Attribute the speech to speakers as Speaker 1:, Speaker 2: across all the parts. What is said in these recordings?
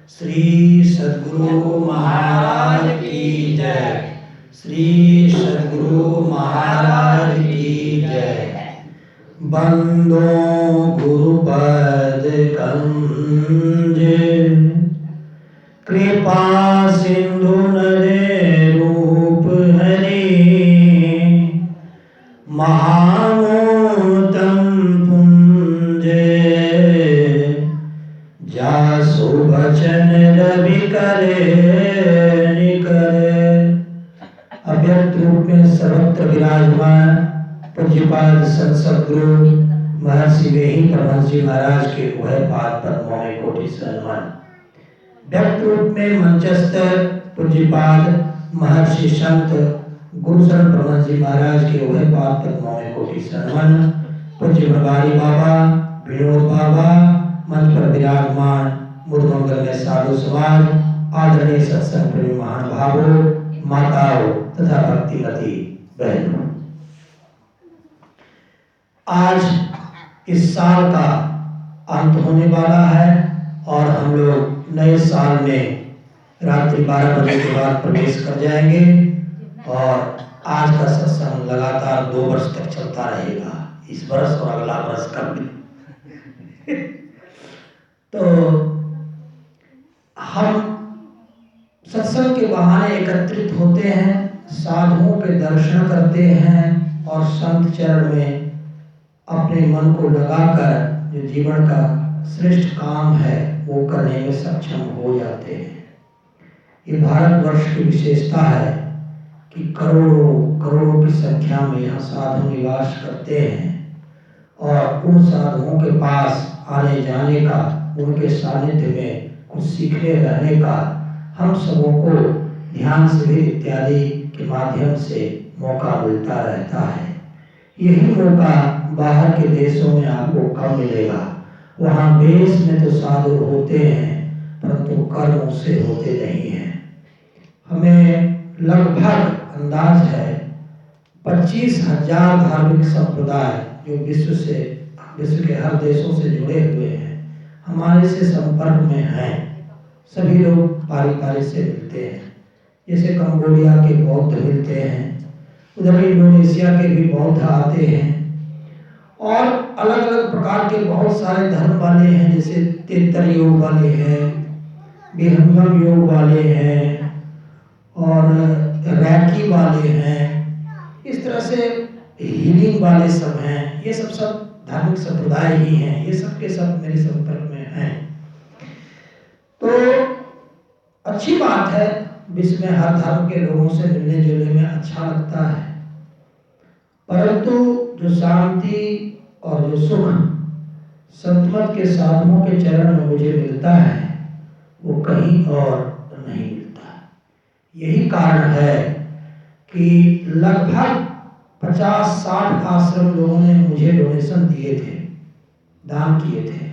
Speaker 1: श्री सद्गुरु महाराज की जय। श्री सद्गुरु महाराज की जय। बंदो गुरुपद कंज कृपा सिंधु नरे रूप हरि महामोतम पुंज जासु वचन रवि करे निकरे। अव्यक्त रूप में सर्वत्र विराजमान पूज्यपाद संत सद्गुरु महर्षि वेही परमहंस जी महाराज के उभय पाद पद्मों में कोटि सन्मान। व्यक्त रूप में मंचस्थ पूज्यपाद महर्षि संत गुरुशरण परमहंस जी महाराज के उभय पाद पद्मों में कोटि सन्मान। पूज्य भरवारी बाबा, विनोद बाबा, मंच पर विराजमान मुरमंगल में साधु समाज, आदरणीय सत्संग प्रेमी महानुभावों, माताओं तथा भक्तिमती बहनों, आज इस साल का अंत होने वाला है और हम लोग नए साल में रात्रि 12 बजे के बाद प्रवेश कर जाएंगे और आज का सत्संग लगातार 2 वर्ष तक चलता रहेगा, इस वर्ष और अगला वर्ष का भी। तो हम सत्संग के बहाने एकत्रित होते हैं, साधुओं के दर्शन करते हैं और संत चरण में अपने मन को लगाकर जो जीवन का श्रेष्ठ काम है वो करने में सक्षम हो जाते हैं। ये भारतवर्ष की विशेषता है कि करोड़ों करोड़ों की संख्या में यहाँ साधु निवास करते हैं और उन साधुओं के पास आने जाने का, उनके सानिध्य में कुछ सीखने रहने का हम सबों को ध्यान शिविर इत्यादि के माध्यम से मौका मिलता रहता है। यही मौका बाहर के देशों में आपको कम मिलेगा। वहाँ देश में तो साधु होते हैं परंतु कर्म से होते नहीं हैं। हमें लगभग अंदाज है 25,000 धार्मिक संप्रदाय जो विश्व के हर देशों से जुड़े हुए हैं हमारे से संपर्क में हैं। सभी लोग पारी पारी से मिलते हैं। जैसे कंबोडिया के बौद्ध मिलते हैं, उधर इंडोनेशिया के भी बौद्ध आते हैं और अलग अलग प्रकार के बहुत सारे धर्म वाले हैं, जैसे तेतर योग वाले हैं, विहंगम योग वाले हैं और रैकी वाले हैं। इस तरह से हीलिंग वाले सब हैं। ये सब धार्मिक संप्रदाय ही हैं। ये सब के सब मेरे संपर्क में हैं। तो अच्छी बात है, विश्व में हर धर्म के लोगों से मिलने जुलने में अच्छा लगता है, परंतु जो शांति और जो सुख संतमत के साधुओं के चरण में मुझे मिलता है वो कहीं और नहीं मिलता। यही कारण है कि लगभग 50-60 आश्रम लोगों ने मुझे डोनेशन दिए थे, दान किए थे।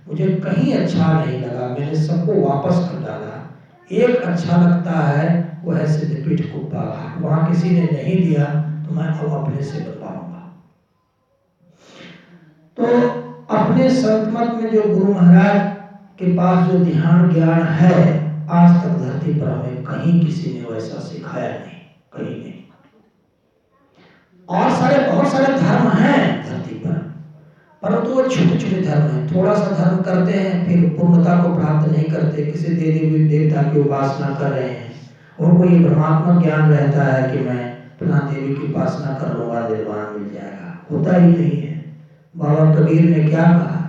Speaker 1: मुझे कहीं अच्छा नहीं लगा, मैंने सबको वापस कर डाला। एक अच्छा लगता है वो है सिद्धपीठ कुप्पा घाट, वहाँ किसी ने नहीं दिया तो मैं अब अपने से बनवाऊंगा। तो अपने संतमत में जो गुरु महाराज के पास जो ध्यान ज्ञान है, आज तक धरती पर हमें कहीं किसी ने वैसा सिखाया नहीं, कहीं नहीं। और बहुत सारे धर्म हैं धरती पर, परंतु वो छोटे छोटे धर्म हैं। थोड़ा सा धर्म करते हैं फिर पूर्णता को प्राप्त नहीं करते, किसी देवी देवता की उपासना कर रहे हैं। उनको ये भ्रमात्मक ज्ञान रहता है कि मैं फला देवी की उपासना कर लूंगा, निर्वाण मिल जाएगा। होता ही नहीं है। बाबा कबीर ने क्या कहा?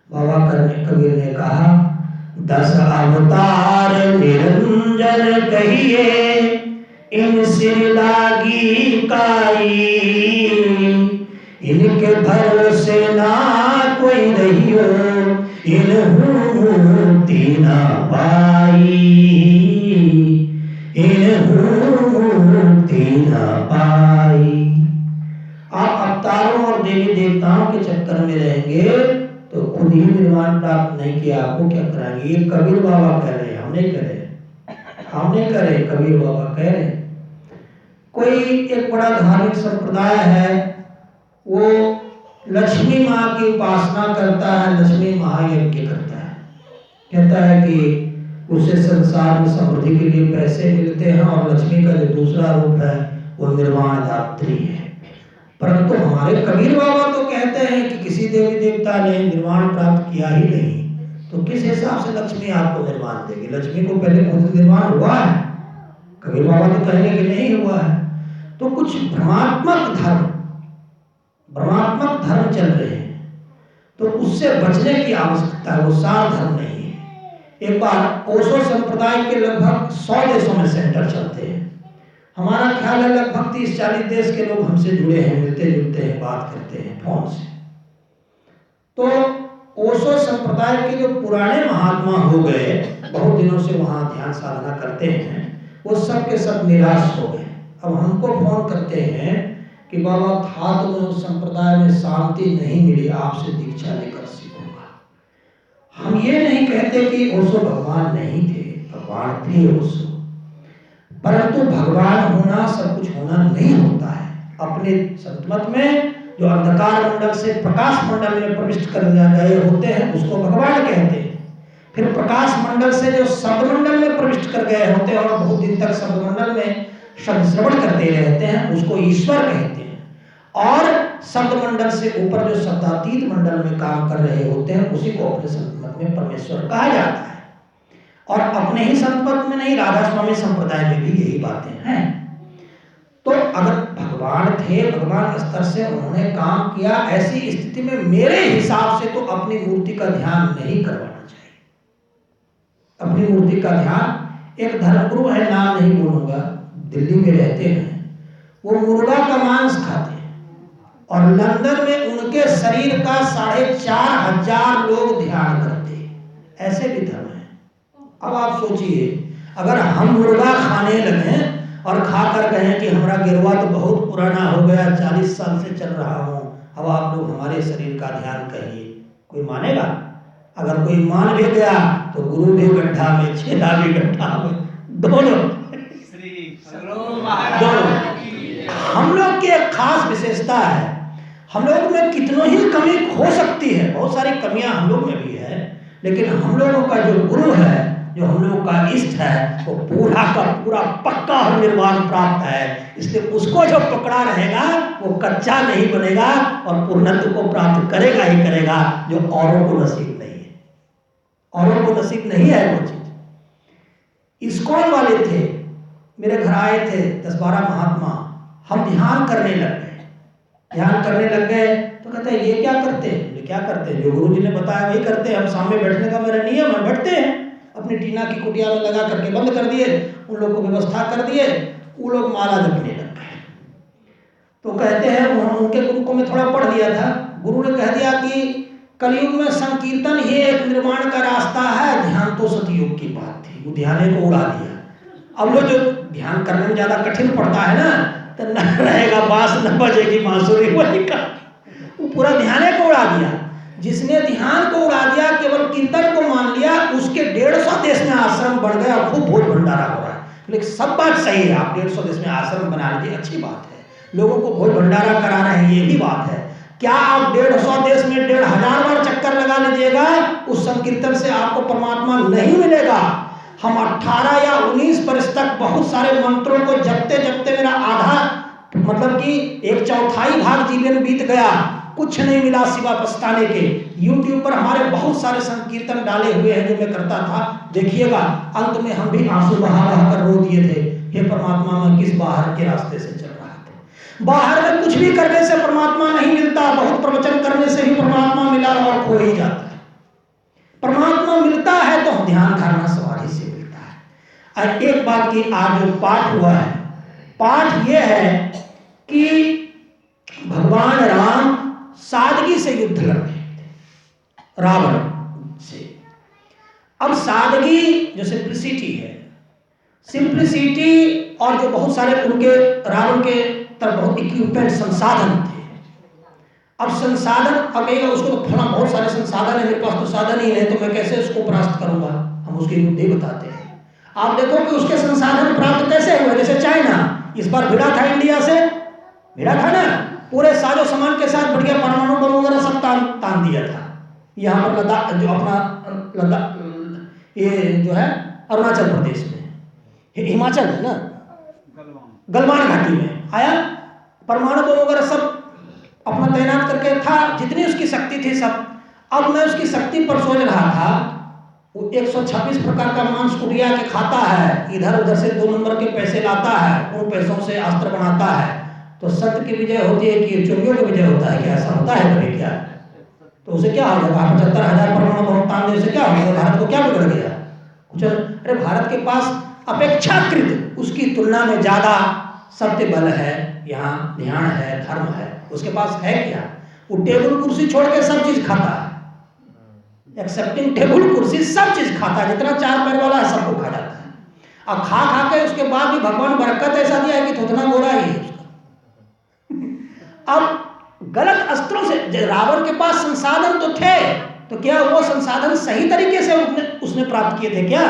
Speaker 1: बाबा कबीर ने कहा, 10 अवतार निरंजन कहिए, इनसे लागी काई, इनके भरोसे ना कोई रहियो, इन्हू मुक्ति ना पाई, इन्हू मुक्ति ना पाई। आप अवतारों और देवी देवताओं के चक्कर में रहेंगे तो खुद ही निर्वाण प्राप्त नहीं किया, आपको क्या कराएंगे? ये कबीर बाबा कह रहे हैं, हम नहीं करे, कबीर बाबा कह रहे हैं। कोई एक बड़ा धार्मिक संप्रदाय है, वो लक्ष्मी माँ की उपासना करता है, लक्ष्मी महायज्ञ करता है। कहता है कि उससे संसार में समृद्धि के लिए पैसे मिलते हैं, और लक्ष्मी का जो दूसरा रूप है वो निर्वाण दात्री है। परंतु हमारे कबीर बाबा तो कहते हैं कि किसी देवी देवता ने निर्वाण प्राप्त किया ही नहीं, तो किस हिसाब से लक्ष्मी आपको निर्वाण देगी? लक्ष्मी को पहले खुद निर्वाण हुआ है? कबीर बाबा तो कहेंगे कि नहीं हुआ है। तो कुछ भ्रमात्मक धर्म चल रहे हैं, तो उससे बचने की आवश्यकता है। वो सार धर्म नहीं है। एक बार ओशो संप्रदाय के लगभग 100 देशों में सेंटर चलते हैं। हमारा ख्याल है लगभग 30-40 देश के लोग हमसे जुड़े हैं, मिलते जुलते हैं, बात करते हैं फोन से। तो ओशो संप्रदाय के जो पुराने महात्मा हो गए, बहुत दिनों से वहां ध्यान साधना करते हैं, वो सब के सब निराश हो गए। अब हमको फोन करते हैं कि बाबा था तो मैं उस संप्रदाय में शांति नहीं मिली, आपसे दीक्षा लेकर सीखूंगा। हम ये नहीं कहते कि ओशो भगवान नहीं थे, भगवान थे ओशो, परंतु भगवान होना सब कुछ होना नहीं होता है। अपने संतमत में जो अंधकार मंडल से प्रकाश मंडल में प्रविष्ट कर गए होते हैं उसको भगवान कहते हैं। फिर प्रकाश मंडल से जो शब्द मंडल में प्रविष्ट कर गए होते हैं और बहुत दिन तक शब्द मंडल में शब्द श्रवण करते रहते हैं उसको ईश्वर कहते हैं। और शब्द मंडल से ऊपर जो शब्दातीत मंडल में काम कर रहे होते हैं उसी को अपने संतमत में परमेश्वर कहा जाता है। और अपने ही संतमत में नहीं, राधा स्वामी संप्रदाय में भी यही बातें हैं। तो अगर भगवान थे, भगवान स्तर से उन्होंने काम किया, ऐसी स्थिति में मेरे हिसाब से तो अपनी मूर्ति का ध्यान नहीं करवाना चाहिए। अपनी मूर्ति का ध्यान, एक धर्मगुरु है, नाम नहीं बोलूंगा, दिल्ली में रहते हैं, वो मुर्गा का मांस खाते हैं और लंदन में उनके शरीर का 4,500 लोग ध्यान करते हैं। ऐसे भी धर्म है। अब आप सोचिए, अगर हम मुर्गा खाने लगे और खाकर कहें कि हमारा गिरवा तो बहुत पुराना हो गया, 40 साल से चल रहा हूं, अब आप लोग हमारे शरीर का ध्यान करिए, कोई मानेगा? अगर कोई मान भी गया तो गुरु भी गड्ढा में, छेदा भी गड्ढा में, दोनों। हम लोग की एक खास विशेषता है, हम लोग में कितनों ही कमी हो सकती है, बहुत सारी कमियां हम लोग में भी है, लेकिन हम लोगों का जो गुरु है, जो हम लोगों का इष्ट है, वो पूरा का पूरा पक्का और निर्वाण प्राप्त है। इसलिए उसको जो पकड़ा रहेगा वो कच्चा नहीं बनेगा और पूर्णत्व को प्राप्त करेगा ही करेगा, जो औरों को नसीब नहीं है। औरों को नसीब नहीं है वो चीज। इस्कॉन वाले थे, मेरे घर आए थे 10-12 महात्मा, हम ध्यान करने लग गए तो कहते हैं ये क्या करते हैं? क्या करते हैं? जो गुरु जी ने बताया वही करते हैं। हम सामने बैठने का मेरा नियम है, बैठते हैं, अपनी टीना की कुटिया में लगा करके बंद कर दिए, उन लोग को व्यवस्था कर दिए, वो लोग माला जपने लग गए। तो कहते हैं उनके गुरु को मैं थोड़ा पढ़ दिया था, गुरु ने कह दिया कि कलयुग में संकीर्तन ही एक निर्माण का रास्ता है, ध्यान तो सतयुग की बात थी। वो ध्यान को उड़ा दिया। अब वो जो ध्यान करने में ज्यादा कठिन पड़ता है ना, तो न रहेगा बांस न बजेगी बांसुरी, वही का वो पूरा ध्यान को उड़ा दिया। जिसने ध्यान को उड़ा दिया, केवल कीर्तन को मान लिया, उसके 150 देश में आश्रम बन गया, खूब भोज भंडारा हो रहा है। लेकिन सब बात सही है, आप 150 देश में आश्रम बना लीजिए, अच्छी बात है, लोगों को भोज भंडारा करा रहे हैं, ये भी बात है। क्या आप 150 देश में 1,500 बार चक्कर लगा लीजिएगा, उस संकीर्तन से आपको परमात्मा नहीं मिलेगा। हम 18 या 19 वर्ष तक बहुत सारे मंत्रों को जपते जपते मेरा आधा, मतलब कि 1/4 भाग जीवन बीत गया, कुछ नहीं मिला सिवा पछताने के। YouTube पर हमारे बहुत सारे संकीर्तन डाले हुए हैं जो मैं करता था, देखिएगा। अंत में हम भी आंसू बहा कर रो दिए थे, हे परमात्मा मैं किस बाहर के रास्ते से चल रहा था। बाहर में कुछ भी करने से परमात्मा नहीं मिलता, बहुत प्रवचन करने से ही परमात्मा मिला और खो ही जाता है। परमात्मा मिलता है तो ध्यान धारणा समाधि से मिलता है। और एक बात की, आज जो पाठ हुआ है, पाठ यह है कि भगवान राम सादगी से युद्ध लड़ रहे थे रावण से। अब सादगी जो सिंप्लिसिटी है, सिंप्लिसिटी और जो बहुत सारे उनके रावण के तरफ बहुत इक्विपमेंट संसाधन थे। अब संसाधन, अब एक उसको तो फला बहुत सारे संसाधन है, मेरे पास तो साधन ही नहीं, तो मैं कैसे उसको परास्त करूंगा? हम उसकी बुद्धि बताते हैं। आप देखो कि उसके संसाधन प्राप्त कैसे हुए। जैसे चाइना इस बार भिड़ा था इंडिया से, भिड़ा था ना, पूरे साजो सामान के साथ बढ़िया परमाणु बम वगैरह सब तान दिया था। यहाँ पर लद्दाख जो अपना लद्दाख ये जो है अरुणाचल प्रदेश में, हिमाचल है ना, गलवान घाटी में आया, परमाणु बम वगैरह सब अपना तैनात करके था, जितनी उसकी शक्ति थी सब। अब मैं उसकी शक्ति पर सोच रहा था, वो 126 प्रकार का मांस कुटिया के खाता है, इधर उधर से 2 नंबर के पैसे लाता है, उन पैसों से अस्त्र बनाता है। तो सत्य की विजय होती है कि चोरियों की विजय होता है? क्या ऐसा होता है कभी क्या? तो उसे क्या हो जाएगा? 75,000 परमाणु बम तानने से क्या हो गया? भारत को क्या बिगड़ गया? कुछ? अरे भारत के पास अपेक्षाकृत उसकी तुलना में ज्यादा सत्य बल है, यहाँ ध्यान है, धर्म है। उसके पास है क्या? वो टेबल कुर्सी छोड़ के सब चीज खाता है, एक्सेप्टिंग टेबल कुर्सी सब चीज खाता है, जितना 4 पैर वाला है सबको खा जाता है। अब खा खा के उसके बाद भी भगवान बरकत ऐसा दिया है कि उतना गोरा ही है उसका। अब गलत अस्त्रों से, रावण के पास संसाधन तो थे, तो क्या वो संसाधन सही तरीके से उसने प्राप्त किए थे क्या?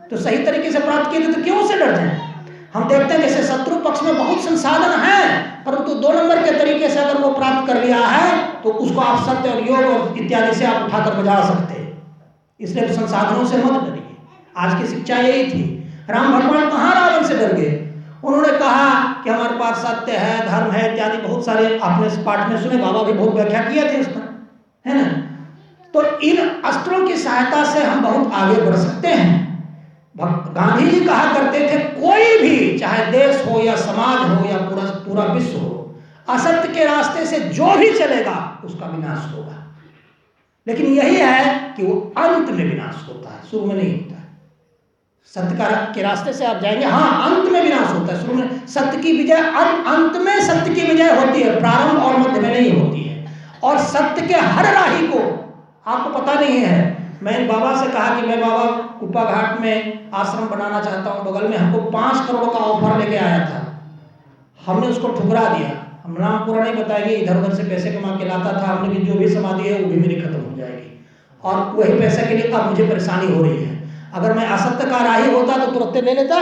Speaker 1: तो सही तरीके से प्राप्त किए थे तो क्यों उसे डरते हैं? हम देखते हैं जैसे शत्रु पक्ष में बहुत संसाधन है, परंतु 2 नंबर के तरीके से अगर वो प्राप्त कर लिया है तो उसको आप सत्य और योग और इत्यादि से आप उठाकर बजा सकते हैं। इसलिए संसाधनों से मत डरिए। आज की शिक्षा यही थी। राम भगवान कहाँ रावण से डर गए? उन्होंने कहा कि हमारे पास सत्य है, धर्म है इत्यादि बहुत सारे आपने इस पाठ में सुने, बाबा भी बहुत व्याख्या किए थे उसका, है ना। तो इन अस्त्रों की सहायता से हम बहुत आगे बढ़ सकते हैं। गांधी जी कहा करते थे, कोई भी चाहे देश हो या समाज हो या पूरा विश्व हो, असत्य के रास्ते से जो भी चलेगा उसका विनाश होगा। लेकिन यही है कि वो अंत में विनाश होता है, शुरू में नहीं होता है। सत्य के रास्ते से आप जाएंगे, हाँ अंत में विनाश होता है, शुरू में सत्य की विजय, अंत में सत्य की विजय होती है, प्रारंभ और मध्य में नहीं होती है। और सत्य के हर राही को आपको पता नहीं है। मैंने बाबा से कहा कि मैं बाबा कुप्पा घाट में आश्रम बनाना चाहता हूँ, बगल में हमको 5 करोड़ का ऑफर लेके आया था, हमने उसको ठुकरा दिया। हम नाम पूरा नहीं बताएंगे, इधर उधर से पैसे कमा के लाता था हमने कि जो भी समाधि है वो भी मेरी खत्म हो जाएगी, और वही पैसे के लिए अब मुझे परेशानी हो रही है। अगर मैं असत्य का राही होता तो तुरंत ले लेता,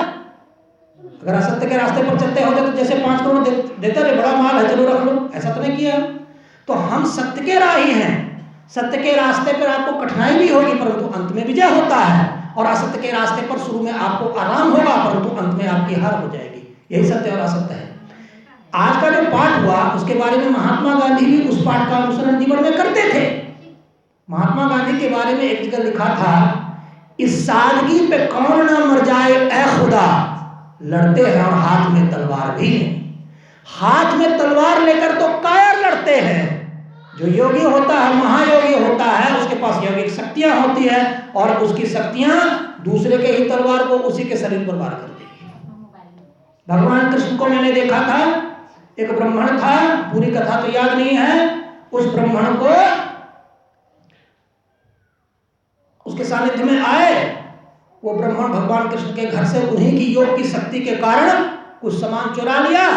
Speaker 1: अगर असत्य के रास्ते पर चलते होते तो जैसे 5 करोड़ देता रहे, बड़ा माल है चलो रख लो, ऐसा तो नहीं किया। तो हम सत्य के राही हैं, सत्य के रास्ते पर आपको कठिनाई भी होगी परंतु अंत में विजय होता है, और असत्य के रास्ते पर शुरू में आपको आराम होगा परंतु अंत में आपकी हार हो जाएगी। यही सत्य और असत्य है। आज का जो पाठ हुआ उसके बारे में महात्मा गांधी भी उस पाठ का अनुसरण जीवन में करते थे। महात्मा गांधी के बारे में एक जगह लिखा था, इस सादगी पे कौन ना मर जाए ऐ खुदा, लड़ते हैं और हाथ में तलवार भी नहीं। हाथ में तलवार लेकर तो कायर लड़ते हैं, जो योगी होता है, महायोगी होता है, उसके पास यौगिक शक्तियां होती है और उसकी शक्तियां दूसरे के ही तलवार को उसी के शरीर पर वार कर देगी। भगवान कृष्ण को मैंने देखा था, एक ब्राह्मण था, पूरी कथा तो याद नहीं है, उस ब्राह्मण को उसके सानिध्य में आए, वो ब्राह्मण भगवान कृष्ण के घर से उन्हीं की योग की शक्ति के कारण कुछ सामान चुरा लिया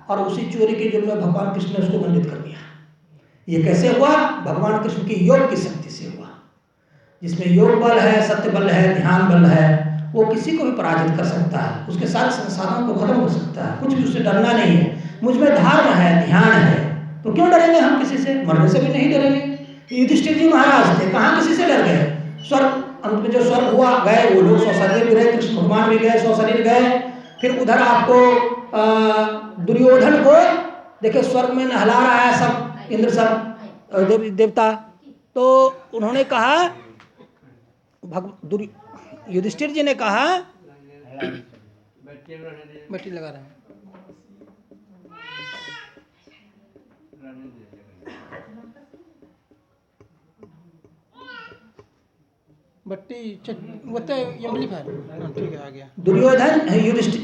Speaker 1: और उसी चोरी के जुर्म में भगवान कृष्ण ने उसको दंडित कर दिया। ये कैसे हुआ? भगवान कृष्ण की योग की शक्ति से हुआ। जिसमें योग बल है, सत्य बल है, ध्यान बल है, वो किसी को भी पराजित कर सकता है, उसके सारे संसाधनों को खत्म कर सकता है, कुछ भी उससे डरना नहीं है। मुझमें धर्म है, ध्यान है, तो क्यों डरेंगे हम किसी से? मरने से भी नहीं डरेंगे। युधिष्ठिर जी महाराज थे, कहाँ किसी से डर गए? स्वर्ग, अंत में जो स्वर्ग हुआ गए, वो लोग 100 शरीर भी रहे, कृष्ण भगवान भी गए 100 शरीर गए। फिर उधर आपको दुर्योधन को देखिए स्वर्ग में नहला रहा है सब इंद्र सब देवता, तो उन्होंने कहा, युधिष्ठिर जी ने कहा, बैटरी लगा रहे हैं, बट्टी ठीक है आ गया।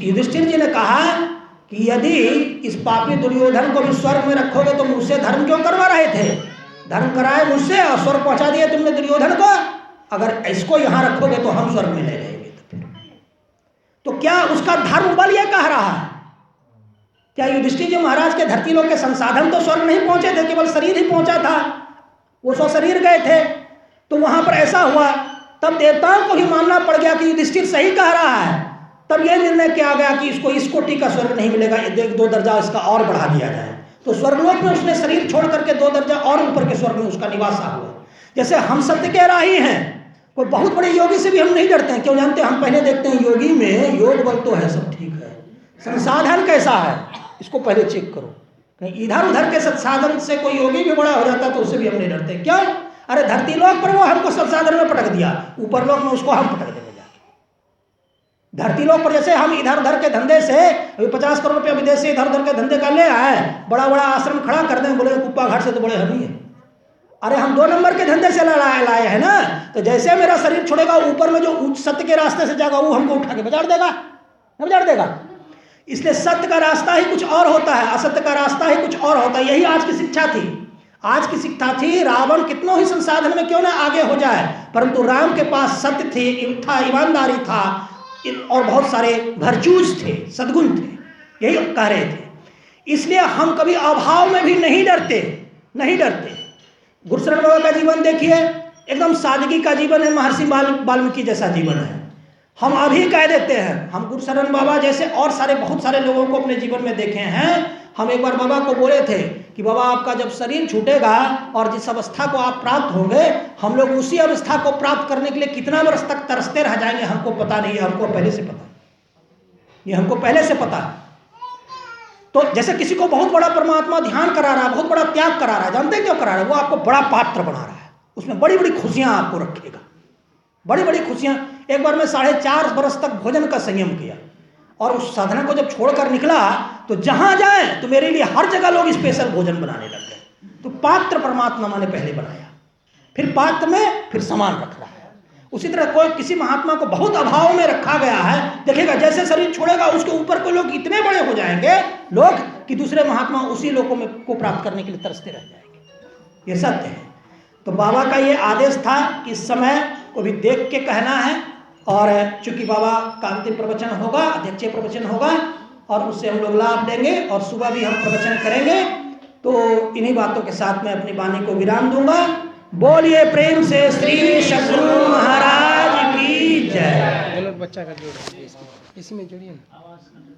Speaker 1: युधिष्ठिर जी ने कहा कि यदि इस पापी दुर्योधन को भी स्वर्ग में रखोगे तो मुझसे धर्म क्यों करवा रहे थे? धर्म कराए मुझसे और स्वर्ग पहुंचा दिए तुमने दुर्योधन को, अगर इसको यहां रखोगे तो हम स्वर्ग में ले जाएंगे। तो क्या उसका धर्म बल यह कह रहा है? क्या युधिष्ठिर जी महाराज के धरती लोक के संसाधन तो स्वर्ग नहीं पहुंचे थे, केवल शरीर ही पहुंचा था, वो 100 शरीर गए थे। तो वहां पर ऐसा हुआ, तब देवताओं को ही मानना पड़ गया कि युधिष्ठिर सही कह रहा है। तब यह निर्णय किया गया कि इसको इस कोटि का स्वर्ग नहीं मिलेगा, 1-2 दर्जा इसका और बढ़ा दिया जाए। तो स्वर्गलोक में उसने शरीर छोड़ करके 2 दर्जा और ऊपर के स्वर्ग में उसका निवास हुआ। जैसे हम सत्य के राही हैं कोई बहुत बड़े योगी से भी हम नहीं डरते हैं। क्यों जानते हैं? हम पहले देखते हैं योगी में योग बल तो है, सब ठीक है, संसाधन कैसा है इसको पहले चेक करो। कहीं इधर उधर के संसाधन से कोई योगी भी बड़ा हो जाता है तो उससे भी हम नहीं डरते। क्यों? अरे धरती लोक पर वो हमको संसाधन में पटक दिया, ऊपर लोक में उसको हम पटक देंगे जाके। धरती लोक पर जैसे हम इधर उधर के धंधे से अभी 50 करोड़ रुपया विदेश से इधर उधर के धंधे का ले आए, बड़ा बड़ा आश्रम खड़ा कर दें, बोले कुप्पा घाट से तो बड़े हम ही हैं। अरे हम 2 नंबर के धंधे से लाए हैं ना, तो जैसे मेरा शरीर छोड़ेगा ऊपर में जो उच्च सत्य के रास्ते से जाएगा वो हमको उठा के बजाड़ देगा, न बजाड़ देगा। इसलिए सत्य का रास्ता ही कुछ और होता है, असत्य का रास्ता ही कुछ और होता है। यही आज की शिक्षा थी। आज की शिक्षा थी रावण कितनों ही संसाधन में क्यों ना आगे हो जाए, परंतु राम के पास सत्य था, ईमानदारी था और बहुत सारे वर्चूज थे, सद्गुण थे, यही कह रहे थे। इसलिए हम कभी अभाव में भी नहीं डरते, नहीं डरते। गुरुशरण बाबा का जीवन देखिए, एकदम सादगी का जीवन है, महर्षि वाल्मीकि जैसा जीवन है। हम अभी कह देते हैं, हम गुरुशरण बाबा जैसे और सारे बहुत सारे लोगों को अपने जीवन में देखे हैं। हम एक बार बाबा को बोले थे कि बाबा आपका जब शरीर छूटेगा और जिस अवस्था को आप प्राप्त होंगे, हम लोग उसी अवस्था को प्राप्त करने के लिए कितना वर्ष तक तरसते रह जाएंगे हमको पता नहीं है, हमको पहले से पता, ये हमको पहले से पता है। तो जैसे किसी को बहुत बड़ा परमात्मा ध्यान करा रहा है, बहुत बड़ा त्याग करा रहा है, जानते हैं क्यों करा रहा है? वो आपको बड़ा पात्र बना रहा है, उसमें बड़ी बड़ी खुशियां आपको रखेगा, बड़ी बड़ी खुशियां। एक बार मैं 4.5 बरस तक भोजन का संयम किया और उस साधना को जब छोड़कर निकला तो जहां जाए तो मेरे लिए हर जगह लोग स्पेशल भोजन बनाने लग गए। तो पात्र परमात्मा ने पहले बनाया, फिर पात्र में फिर सामान रख रहा है। उसी तरह कोई किसी महात्मा को बहुत अभाव में रखा गया है, देखिएगा जैसे शरीर छोड़ेगा उसके ऊपर को लोग इतने बड़े हो जाएंगे लोग कि दूसरे महात्मा उसी लोगों में को प्राप्त करने के लिए तरसते रह जाएंगे। ये सत्य है। तो बाबा का ये आदेश था कि इस समय को भी देख के कहना है। और चूंकि बाबा का अंतिम प्रवचन होगा, अध्यक्षीय प्रवचन होगा और उससे हम लोग लाभ लेंगे और सुबह भी हम प्रवचन करेंगे। तो इन्हीं बातों के साथ मैं अपनी वाणी को विराम दूंगा। बोलिए प्रेम से श्री सद्गुरु महाराज की जय।
Speaker 2: बच्चा का जोड़ इसी में जोड़िए ना।